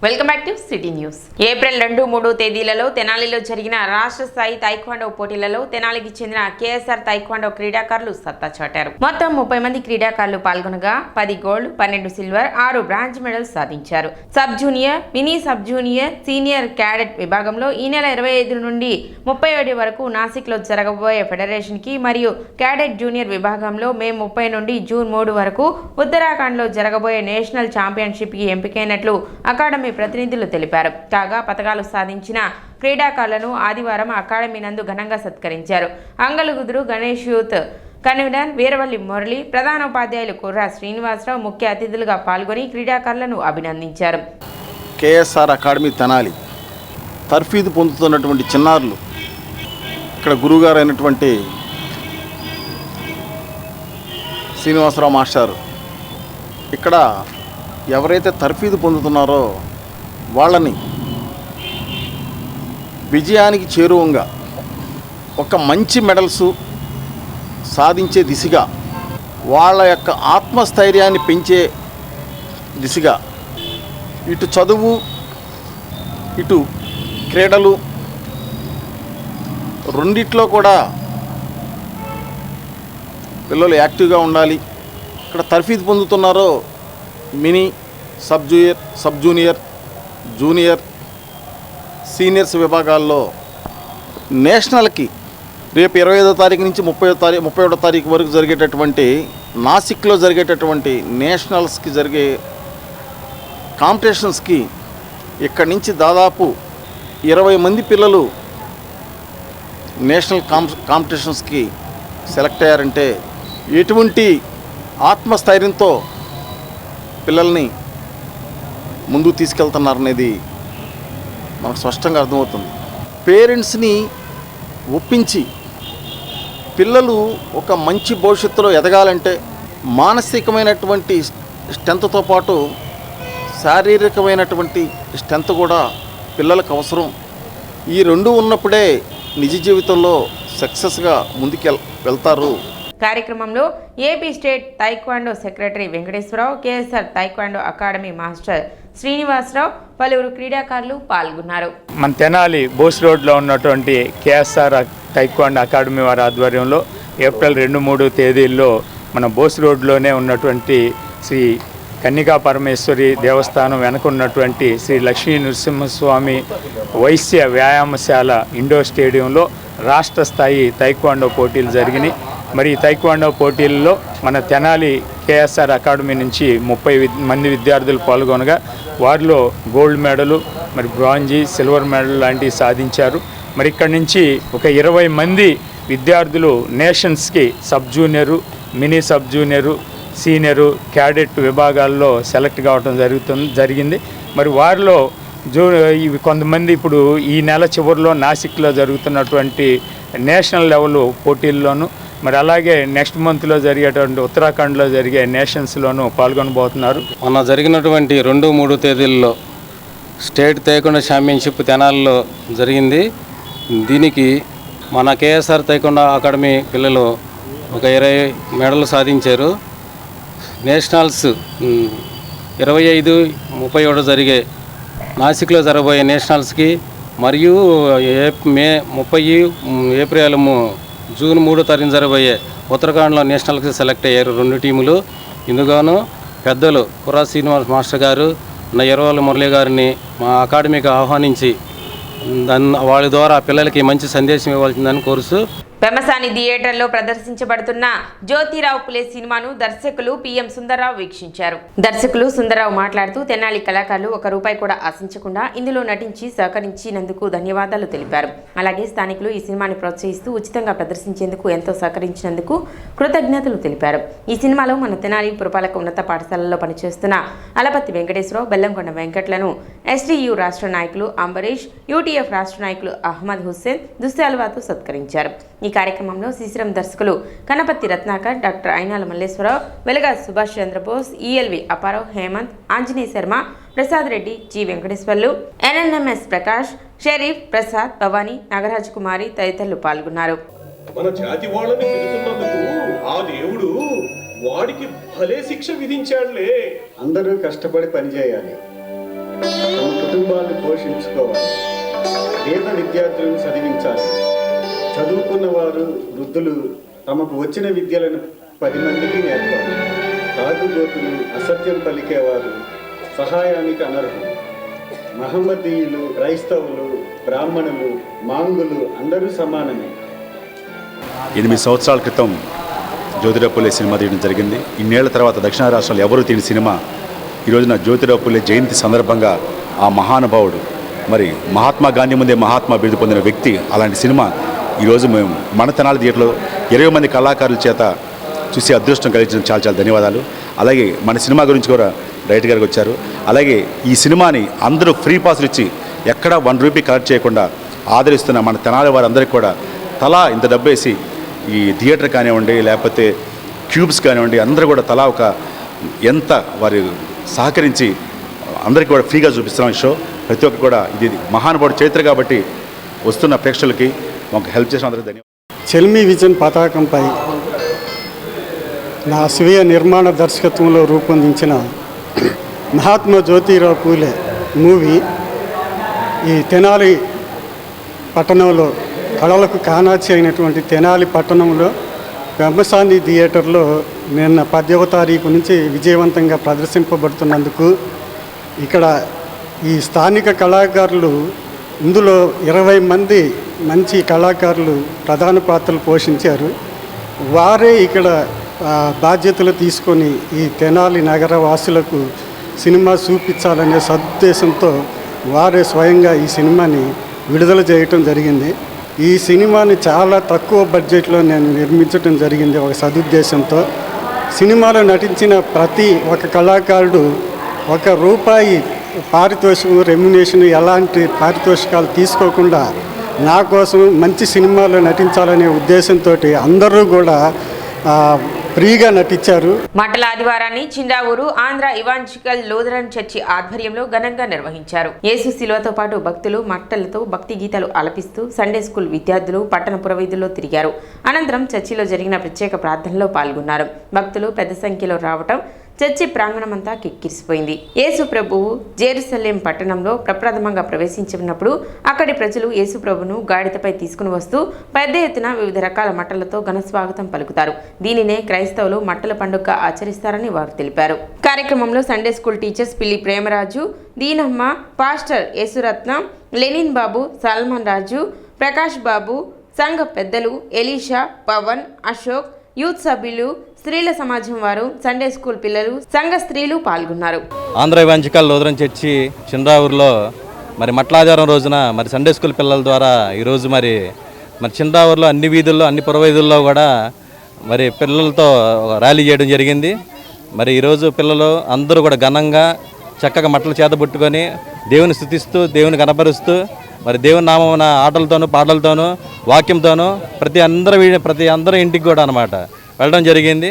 Welcome back to city news. April 2-3 తేదీలలో తెనాలిలో జరిగిన రాష్ట్ర స్థాయి తైక్వాండో పోటీలలో తెనాలికి చెందిన కేఎస్ఆర్ తైక్వాండో క్రీడాకారులు సత్తా చాటారు. మొత్తం 30 మంది క్రీడాకారులు పాల్గొనగా 10 గోల్డ్, 12 సిల్వర్, 6 బ్రాంజ్ మెడల్స్ సాధించారు. Sub junior, mini sub junior, senior cadet విభాగంలో ఈ నెల 25 నుండి 31 వరకు నాసిక్లో జరగబోయే ఫెడరేషన్ కి మరియు క్యాడెట్ జూనియర్ విభాగంలో మే 30 నుండి జూన్ 3 వరకు ఉత్తరాఖండ్లో జరగబోయే నేషనల్ ఛాంపియన్షిప్ కి ఎంపికైనట్లు అకాడమీ ప్రతినిధులు తెలిపారు. కాగా పతకాలు సాధించిన క్రీడాకారులను ఆదివారం అకాడమీ నందు ఘనంగా సత్కరించారు. అంగలుగుదురు గణేష్ యూత్ కన్వీనర్ వీరవల్లి మురళి, ప్రధాన ఉపాధ్యాయులు కుర్రా శ్రీనివాసరావు ముఖ్య అతిథులుగా పాల్గొని క్రీడాకారులను అభినందించారు. కేఎస్ఆర్ అకాడమీ తెనాలి తర్ఫీదు పొందుతున్నటువంటి చిన్నారులు ఇక్కడ గురువుగారు అయినటువంటి శ్రీనివాసరావు మాస్టర్ ఇక్కడ ఎవరైతే తర్ఫీదు పొందుతున్నారో వాళ్ళని విజయానికి చేరువంగా ఒక మంచి మెడల్స్ సాధించే దిశగా వాళ్ళ యొక్క ఆత్మస్థైర్యాన్ని పెంచే దిశగా ఇటు చదువు ఇటు క్రీడలు రెండిట్లో కూడా పిల్లలు యాక్టివ్గా ఉండాలి. ఇక్కడ తర్ఫీదు పొందుతున్నారో mini sub junior, junior, seniors విభాగాల్లో నేషనల్కి రేపు 25వ తారీఖు నుంచి 31వ తారీఖు వరకు జరిగేటటువంటి నాసిక్లో జరిగేటటువంటి నేషనల్స్కి జరిగే కాంపిటీషన్స్కి ఇక్కడి నుంచి దాదాపు 20 మంది పిల్లలు నేషనల్ కాంపిటీషన్స్కి సెలెక్ట్ అయ్యారంటే ఎటువంటి ఆత్మస్థైర్యంతో పిల్లల్ని ముందుకు తీసుకెళ్తున్నారనేది మనకు స్పష్టంగా అర్థమవుతుంది. పేరెంట్స్ని ఒప్పించి పిల్లలు ఒక మంచి భవిష్యత్తులో ఎదగాలంటే మానసికమైనటువంటి స్ట్రెంత్తో పాటు శారీరకమైనటువంటి స్ట్రెంత్ కూడా పిల్లలకు అవసరం. ఈ రెండు ఉన్నప్పుడే నిజ జీవితంలో సక్సెస్గా ముందుకు వెళ్తారు. కార్యక్రమంలో AP state taekwondo secretary Venkateswararao, KSR taekwondo academy master Srinivasarao, పలువురు క్రీడాకారులు పాల్గొన్నారు. మన తెనాలి బోస్ రోడ్లో ఉన్నటువంటి కేఎస్ఆర్ తైక్వాండో అకాడమీ వారి ఆధ్వర్యంలో ఏప్రిల్ 2-3 తేదీల్లో మన బోస్ రోడ్లోనే ఉన్నటువంటి శ్రీ కన్నికా పరమేశ్వరి దేవస్థానం వెనక ఉన్నటువంటి శ్రీ లక్ష్మీ నృసింహస్వామి వైశ్య వ్యాయామశాల ఇండోర్ స్టేడియంలో రాష్ట్ర స్థాయి తైక్వాండో పోటీలు జరిగినాయి. మరి ఈ తైక్వాండో పోటీల్లో మన తెనాలి కేఎస్ఆర్ అకాడమీ నుంచి 30 మంది విద్యార్థులు పాల్గొనగా వారిలో గోల్డ్ మెడలు, మరి బ్రాంజీ, సిల్వర్ మెడల్ లాంటివి సాధించారు. మరి ఇక్కడి నుంచి ఒక 20 మంది విద్యార్థులు నేషన్స్కి sub junior, mini sub junior, senior, cadet విభాగాల్లో సెలెక్ట్ కావడం జరిగింది. మరి వారిలో కొంతమంది ఇప్పుడు ఈ నెల చివరిలో నాసిక్లో జరుగుతున్నటువంటి నేషనల్ లెవెల్ పోటీల్లోనూ, మరి అలాగే నెక్స్ట్ మంత్లో జరిగేటువంటి ఉత్తరాఖండ్లో జరిగే నేషన్స్లోనూ పాల్గొనబోతున్నారు. మొన్న జరిగినటువంటి 2-3 తేదీల్లో స్టేట్ తైక్వాండో ఛాంపియన్షిప్ తెనాలిలో జరిగింది. దీనికి మన కేఎస్ఆర్ తైక్వాండో అకాడమీ పిల్లలు ఒక 20 మెడల్ సాధించారు. నేషనల్స్ 25-31 జరిగే నాసిక్లో జరగబోయే నేషనల్స్కి మరియు మే 30 ఏప్రిల్ జూన్ 3 తారీఖున జరగబోయే ఉత్తరాఖండ్లో నేషనల్కి సెలెక్ట్ అయ్యారు 2 టీములు. ఇందుగాను పెద్దలు కుర్రా శ్రీనివాస్ మాస్టర్ గారు, వీరవల్లి మురళి గారిని మా అకాడమీకి ఆహ్వానించి వాళ్ళ ద్వారా పిల్లలకి మంచి సందేశం ఇవ్వాల్సిందని కోరుతూ పెమసాని థియేటర్లో ప్రదర్శించబడుతున్న జ్యోతిరావు పులే సినిమాను దర్శకులు పిఎం సుందర్రావు వీక్షించారు. దర్శకులు సుందర్రావు మాట్లాడుతూ తెనాలి కళాకారులు ₹1 కూడా ఆశించకుండా ఇందులో నటించి సహకరించినందుకు ధన్యవాదాలు తెలిపారు. అలాగే స్థానికులు ఈ సినిమాని ప్రోత్సహిస్తూ ఉచితంగా ప్రదర్శించేందుకు ఎంతో సహకరించినందుకు కృతజ్ఞతలు తెలిపారు. ఈ సినిమాలో మన తెనాలి పురపాలక ఉన్నత పాఠశాలలో పనిచేస్తున్న అలపత్తి వెంకటేశ్వరరావు, బెల్లంకొండ వెంకట్లను ఎస్టీయూ రాష్ట్ర నాయకులు అంబరీష్, యూటీఎఫ్ రాష్ట్ర నాయకులు అహ్మద్ హుస్సేన్ దుస్సాల్వాతో సత్కరించారు. ఈ కార్యక్రమంలో శ్రీశ్రం దర్శకులు కనపత్తి రత్నాకర్, డాక్టర్ అయినాల మల్లేశ్వరరావు, వెలగా Subhash Chandrabose, ELV Apparao, Hemant, Anjaneya Sharma, Prasad Reddy, G Venkateswarlu, NNMS Prakash, Sharif, Prasad, Bhavani, Nagaraj కుమారి తదితరులు పాల్గొన్నారు. మన జాతి వాళ్ళని పెడుతున్నందుకు ఆ దేవుడు వాడికి భలే శిక్ష విధించాడులే. అందరూ కష్టపడి పని చేయాలి. కుటుంబాన్ని పోషించుకోవాలి. పేద విద్యార్థులను చదివించాలి. చదువుకున్న వారు వృద్ధులు తమకు వచ్చిన విద్యలను 10 మందికి నేర్పాలి. తాగుబోతులు, అసత్యం పలికేవారు సహాయానికి అనర్హులు. మహమ్మదీయులు, క్రైస్తవులు, బ్రాహ్మణులు, మాంగులు అందరూ సమానమే. 8 సంవత్సరాల క్రితం జ్యోతిరావు పూలే సినిమా తీయడం జరిగింది. ఇన్నేళ్ల తర్వాత దక్షిణ రాష్ట్రాలు ఎవరు తీయని సినిమా ఈ రోజున జ్యోతిరావు పూలే జయంతి సందర్భంగా ఆ మహానుభావుడు, మరి మహాత్మా గాంధీ ముందే మహాత్మా బిరుదు పొందిన వ్యక్తి, అలాంటి సినిమా ఈరోజు మేము మన తెనాలి థియేటర్లో 20 మంది కళాకారుల చేత చూసి అదృష్టం కలిగించడం చాలా చాలా ధన్యవాదాలు. అలాగే మన సినిమా గురించి కూడా డైరెక్టర్ గారికి వచ్చారు. అలాగే ఈ సినిమాని అందరూ ఫ్రీ పాసులు ఇచ్చి ఎక్కడా 1 రూపీ కలెక్ట్ చేయకుండా ఆదరిస్తున్న మన తెనాలి వారందరికీ కూడా తలా ఇంత డబ్బేసి ఈ థియేటర్ కానివ్వండి, లేకపోతే క్యూబ్స్ కానివ్వండి, అందరూ కూడా తలా ఒక ఎంత వారు సహకరించి అందరికీ కూడా ఫ్రీగా చూపిస్తున్నాం షో. ప్రతి ఒక్కరు కూడా ఇది మహానుభావుడు చరిత్ర కాబట్టి వస్తున్న ప్రేక్షకులకి మాకు హెల్ప్ చేసిన అందరికీ ధన్యవాదాలు. చెల్మి విజన్ పతాకంపై నా స్వీయ నిర్మాణ దర్శకత్వంలో రూపొందించిన మహాత్మా జ్యోతిరావు పూలే మూవీ ఈ తెనాలి పట్టణంలో కళలకు కానాచి అయినటువంటి తెనాలి పట్టణంలో బ్రహ్మశాంతి థియేటర్లో నిన్న 10వ తారీఖు నుంచి విజయవంతంగా ప్రదర్శింపబడుతున్నందుకు ఇక్కడ ఈ స్థానిక కళాకారులు, ఇందులో 20 మంది మంచి కళాకారులు ప్రధాన పాత్రలు పోషించారు. వారే ఇక్కడ బాధ్యతలు తీసుకొని ఈ తెనాలి నగర వాసులకు సినిమా చూపించాలనే సదుద్దేశంతో వారే స్వయంగా ఈ సినిమాని విడుదల చేయటం జరిగింది. ఈ సినిమాని చాలా తక్కువ బడ్జెట్లో నేను నిర్మించడం జరిగింది ఒక సదుద్దేశంతో. సినిమాలో నటించిన ప్రతి ఒక్క కళాకారుడు ₹1 పారితోషికం, రెమ్యునేషన్, ఎలాంటి పారితోషికాలు తీసుకోకుండా నా కోసం మంచి సినిమాలో నటించాలనే ఉద్దేశంతో అందరూ కూడా ఫ్రీగా నటించారు. మంటల ఆదివారాన్ని చిండావూరు ఆంధ్ర ఇవాంజికల్ లూథరన్ చర్చి ఆధ్వర్యంలో ఘనంగా నిర్వహించారు. యేసు శిలువతో పాటు భక్తులు మట్టలతో భక్తి గీతాలు ఆలపిస్తూ సండే స్కూల్ విద్యార్థులు పట్టణ పురవీధుల్లో తిరిగారు. అనంతరం చర్చిలో జరిగిన ప్రత్యేక ప్రార్థనలో పాల్గొన్నారు. భక్తులు పెద్ద సంఖ్యలో రావటం చర్చి ప్రాంగణమంతా కిక్కిరిసిపోయింది. యేసు ప్రభువు జెరూసలేం పట్టణంలో ప్రప్రథమంగా ప్రవేశించినప్పుడు అక్కడి ప్రజలు యేసు ప్రభును గాడిదపై తీసుకుని వస్తూ పెద్ద ఎత్తున వివిధ రకాల మట్టలతో ఘనస్వాగతం పలుకుతారు. దీనినే క్రైస్తవులు మట్టల పండుగ ఆచరిస్తారని వారు తెలిపారు. కార్యక్రమంలో సండే స్కూల్ టీచర్స్ పిల్లి ప్రేమరాజు, దీనమ్మ, పాస్టర్ యేసురత్నం, లెనిన్ బాబు, సల్మాన్ రాజు, ప్రకాష్ బాబు, సంఘ పెద్దలు ఎలీషా, పవన్, అశోక్, యూత్ సభ్యులు, స్త్రీల సమాజం వారు, సండే స్కూల్ పిల్లలు, సంఘ స్త్రీలు పాల్గొన్నారు. ఆంధ్ర ఇవాంజికల్ లూథరన్ చర్చి చిండావూరులో మరి మట్లాదివారం రోజున మరి సండే స్కూల్ పిల్లల ద్వారా ఈరోజు మరి చిండావూరులో అన్ని వీధుల్లో, అన్ని పురవీధుల్లో కూడా మరి పిల్లలతో ర్యాలీ చేయడం జరిగింది. మరి ఈరోజు పిల్లలు అందరూ కూడా ఘనంగా చక్కగా మట్టలు చేతబుట్టుకొని దేవుని స్తుతిస్తూ, దేవుని కనపరుస్తూ, మరి దేవుని నామమున ఆటలతోనూ, పాటలతోనూ, వాక్యంతోనూ ప్రతి అందరి ఇంటికి కూడా అన్నమాట వెళ్ళడం జరిగింది.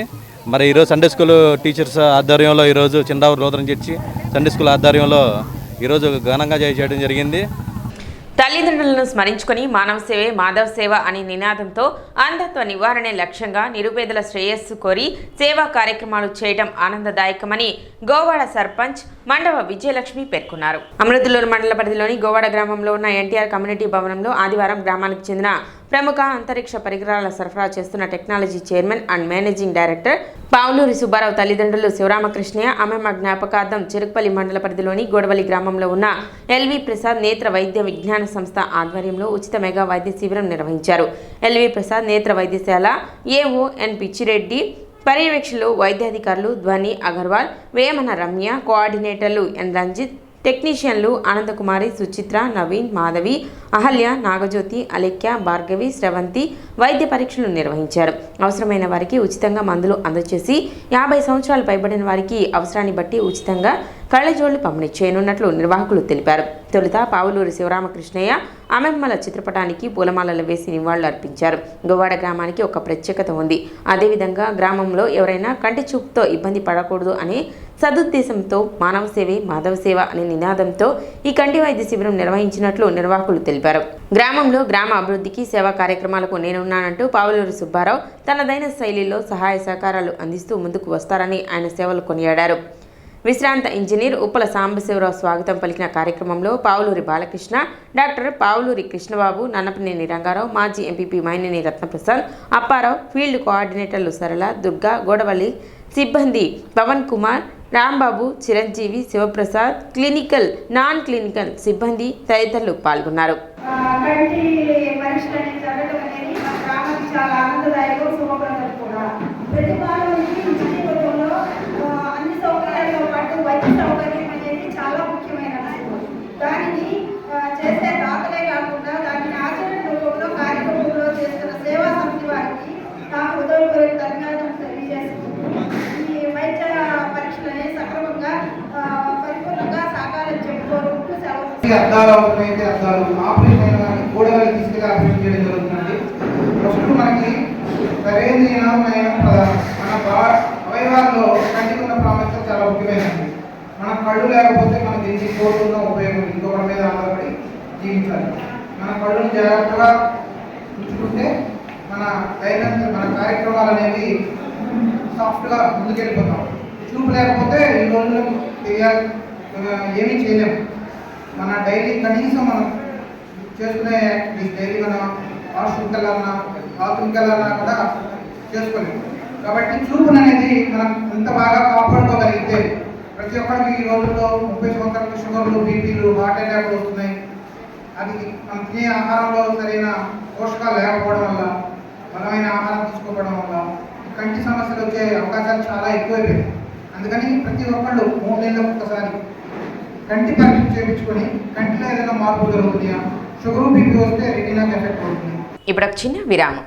మరి ఈరోజు సండే స్కూల్ టీచర్స్ ఆధ్వర్యంలో ఈరోజు చిండావూరు లూథరన్ చర్చి సండే స్కూల్ ఆధ్వర్యంలో ఈరోజు ఘనంగా చేయడం జరిగింది. తల్లిదండ్రులను స్మరించుకొని మానవ సేవే మాధవ సేవ అనే నినాదంతో అంధత్వ నివారణే లక్ష్యంగా నిరుపేదల శ్రేయస్సు కోరి సేవా కార్యక్రమాలు చేయడం ఆనందదాయకమని గోవాడ సర్పంచ్ మండవ విజయలక్ష్మి పేర్కొన్నారు. అమృతలూరు మండల పరిధిలోని గోవాడ గ్రామంలో ఉన్న ఎన్టీఆర్ కమ్యూనిటీ భవనంలో ఆదివారం గ్రామానికి చెందిన ప్రముఖ అంతరిక్ష పరికరాల సరఫరా చేస్తున్న technology chairman and managing director Pavuluri Subbarao తల్లిదండ్రులు శివరామకృష్ణయ్య, అమ్మమ్మ జ్ఞాపకార్థం చెరుకుపల్లి మండల పరిధిలోని గోడవల్లి గ్రామంలో ఉన్న ఎల్వి ప్రసాద్ నేత్ర వైద్య విజ్ఞాన సంస్థ ఆధ్వర్యంలో ఉచిత మెగా వైద్య శిబిరం నిర్వహించారు. ఎల్వి ప్రసాద్ నేత్ర వైద్యశాల ఏఓ ఎన్ పిచ్చిరెడ్డి పర్యవేక్షణలో వైద్యాధికారులు ధ్వని అగర్వాల్, వేమన రమ్య, కోఆర్డినేటర్లు ఎన్ రంజిత్, టెక్నీషియన్లు ఆనందకుమారి, సుచిత్ర, నవీన్, మాధవి, అహల్య, నాగజ్యోతి, అలేఖ్య, భార్గవి, శ్రవంతి వైద్య పరీక్షలు నిర్వహించారు. అవసరమైన వారికి ఉచితంగా మందులు అందజేసి 50 సంవత్సరాలు పైబడిన వారికి అవసరాన్ని బట్టి ఉచితంగా కళ్ళజోళ్లు పంపిణీ చేయనున్నట్లు నిర్వాహకులు తెలిపారు. తొలుత పావులూరి శివరామకృష్ణయ్య అమెమ్మల చిత్రపటానికి పూలమాలలు వేసి నివాళులు అర్పించారు. గోవాడ గ్రామానికి ఒక ప్రత్యేకత ఉంది. అదేవిధంగా గ్రామంలో ఎవరైనా కంటి చూపుతో ఇబ్బంది పడకూడదు అనే సదుద్దేశంతో మానవ సేవే మాధవ సేవ అనే నినాదంతో ఈ కంటి వైద్య శిబిరం నిర్వహించినట్లు నిర్వాహకులు తెలిపారు. గ్రామంలో గ్రామ అభివృద్ధికి సేవా కార్యక్రమాలకు నేనున్నానంటూ పావులూరి సుబ్బారావు తనదైన శైలిలో సహాయ సహకారాలు అందిస్తూ ముందుకు వస్తారని ఆయన సేవలు కొనియాడారు. విశ్రాంత ఇంజనీర్ ఉప్పల సాంబశివరావు స్వాగతం పలికిన కార్యక్రమంలో పావులూరి బాలకృష్ణ, డాక్టర్ పావులూరి కృష్ణబాబు, నన్నపనేని రంగారావు, మాజీ ఎంపీపీ మైనేని రత్నప్రసాద్, అప్పారావు, ఫీల్డ్ కోఆర్డినేటర్లు సరళ, దుర్గా, గోడవల్లి, సిబ్బంది Pavan Kumar, Rambabu, Chiranjeevi, Sivaprasad, clinical, non clinical సిబ్బంది తదితరులు పాల్గొన్నారు. కంటి పరీక్షలు అనేది జరగడం అనేది మన గ్రామానికి చాలా ఆనందదాయకం, శుభప్రదం కూడా. ప్రతి బాలకి జీవితంలో అన్ని సౌకర్యాలతో పాటు వైద్య సౌకర్యం అనేది చాలా ముఖ్యమైన విషయం. దానిని చేసే దాతలే కాకుండా దానిని ఆచరణ రూపంలో కార్యక్రమంలో చేస్తున్న సేవా సమితి వారికి నా హృదయపూర్వక ధన్యవాదాలు తెలియజేస్తున్నాను. ఈ వైద్య పరీక్షలు అనేది సక్రమంగా పరిపూర్ణంగా సాకారం చెప్పుకోవడానికి సెలవు. అద్దాలు అవసరమైతే అద్దాలు, ఆపరేషన్ అయినా కానీ గోడవల్లి తీసుకెళ్ళి ఆపరేషన్ చేయడం జరుగుతుందండి. ప్రస్తుతం మనకి సరైన మన అవయవాల్లో కంటికి ఉన్న ప్రాముఖ్యత చాలా ముఖ్యమైనది. మన కళ్ళు లేకపోతే మనకి ఎన్ని కోట్లున్న ఉపయోగం, ఇంకొకరి మీద ఆధారపడి జీవించాలి. మన కళ్ళుని జాగ్రత్తగా ఉంచుకుంటే మన మన కార్యక్రమాలు అనేవి సాఫ్ట్గా ముందుకెళ్ళిపోతాం. చూపు లేకపోతే ఈ రోజుల్లో ఏమీ చేయలేము. మన డైలీ కనీసం మనం చేసుకునే డైలీ మనం వాష్రూమ్కి వెళ్ళాలన్నా బాత్రూమ్కి వెళ్ళాలన్నా కూడా చేసుకోలేము. కాబట్టి చూపును అనేది మనం ఎంత బాగా కాపాడుకోగలిగితే ప్రతి ఒక్కరికి ఈ రోజుల్లో 30 సంవత్సరాల షుగర్లు, బీపీలు, హార్ట్ అటాక్లు వస్తున్నాయి. అది మనం తినే ఆహారంలో సరైన పోషకాలు లేకపోవడం వల్ల, బలమైన ఆహారం తీసుకోవడం వల్ల కంటి సమస్యలు వచ్చే అవకాశాలు చాలా ఎక్కువైపోయాయి. అందుకని ప్రతి ఒక్కళ్ళు 3 నెలలకు ఒకసారి కంటి పరీక్ష చేయించుకొని కంటిలో ఏదైనా మార్పు జరుగుతుందా, షుగర్, బీపీ వస్తే రెటీనాకి ఎఫెక్ట్ అవుతుంది. ఇప్పుడు ఒక చిన్న విరామం.